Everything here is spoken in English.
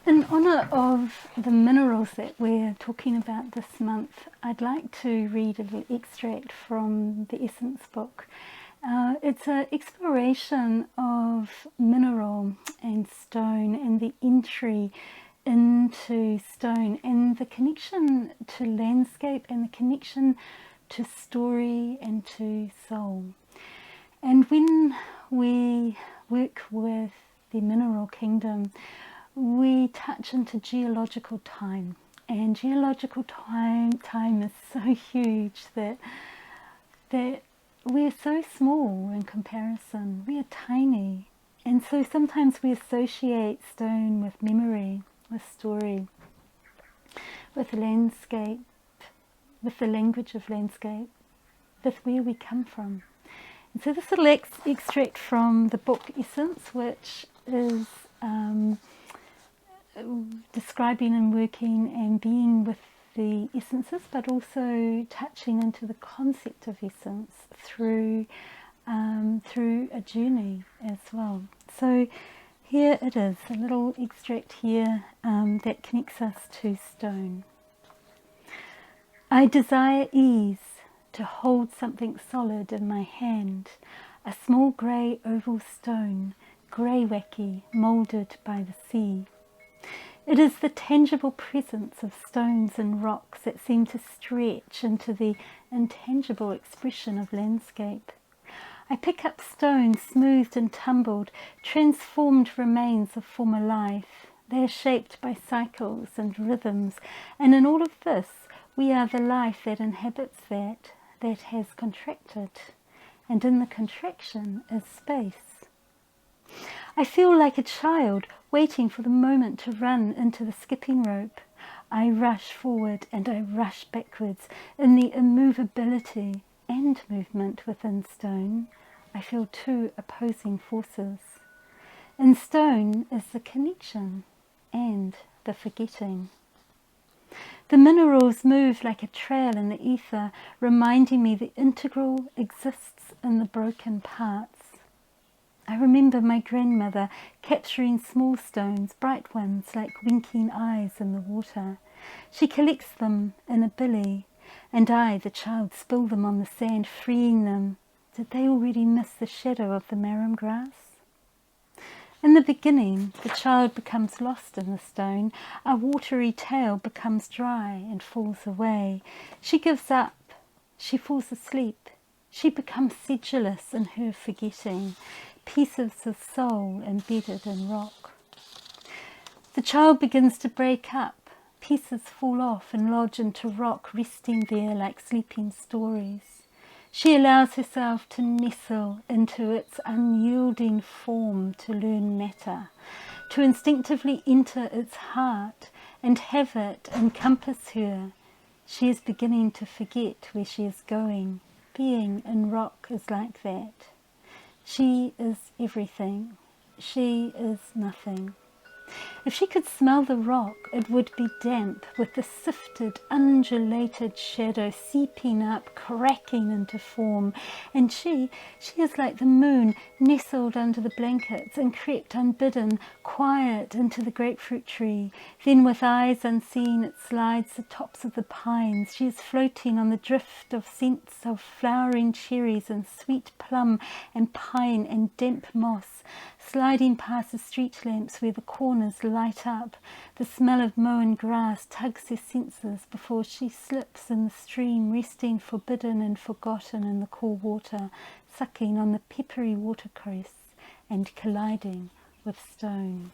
In honour of the minerals that we're talking about this month, I'd like to read a little extract from the Essence book. It's an exploration of mineral and stone and the entry into stone and the connection to landscape and the connection to story and to soul. And when we work with the mineral kingdom, we touch into geological time, and geological time is so huge that we're so small in comparison. We are tiny, and so sometimes we associate stone with memory, with story, with landscape, with the language of landscape, with where we come from. And so this little extract from the book Essence, which is describing and working and being with the essences, but also touching into the concept of essence through a journey as well. So here it is, a little extract here that connects us to stone. I desire ease, to hold something solid in my hand, a small grey oval stone, grey-wacky, moulded by the sea. It is the tangible presence of stones and rocks that seem to stretch into the intangible expression of landscape. I pick up stones smoothed and tumbled, transformed remains of former life. They are shaped by cycles and rhythms, and in all of this, we are the life that inhabits that has contracted, and in the contraction is space. I feel like a child waiting for the moment to run into the skipping rope. I rush forward and I rush backwards in the immovability and movement within stone. I feel two opposing forces. In stone is the connection and the forgetting. The minerals move like a trail in the ether, reminding me the integral exists in the broken parts. I remember my grandmother capturing small stones, bright ones like winking eyes in the water. She collects them in a billy, and I, the child, spill them on the sand, freeing them. Did they already miss the shadow of the marram grass? In the beginning, the child becomes lost in the stone. A watery tail becomes dry and falls away. She gives up. She falls asleep. She becomes sedulous in her forgetting. Pieces of soul embedded in rock. The child begins to break up. Pieces fall off and lodge into rock, resting there like sleeping stories. She allows herself to nestle into its unyielding form, to learn matter, to instinctively enter its heart and have it encompass her. She is beginning to forget where she is going. Being in rock is like that. She is everything. She is nothing. If she could smell the rock, it would be damp, with the sifted, undulated shadow seeping up, cracking into form. And she is like the moon, nestled under the blankets and crept unbidden, quiet into the grapefruit tree. Then with eyes unseen, it slides the tops of the pines. She is floating on the drift of scents of flowering cherries and sweet plum and pine and damp moss, sliding past the street lamps where the corners light up. The smell of mown grass tugs her senses before she slips in the stream, resting forbidden and forgotten in the cool water, sucking on the peppery watercress and colliding with stone.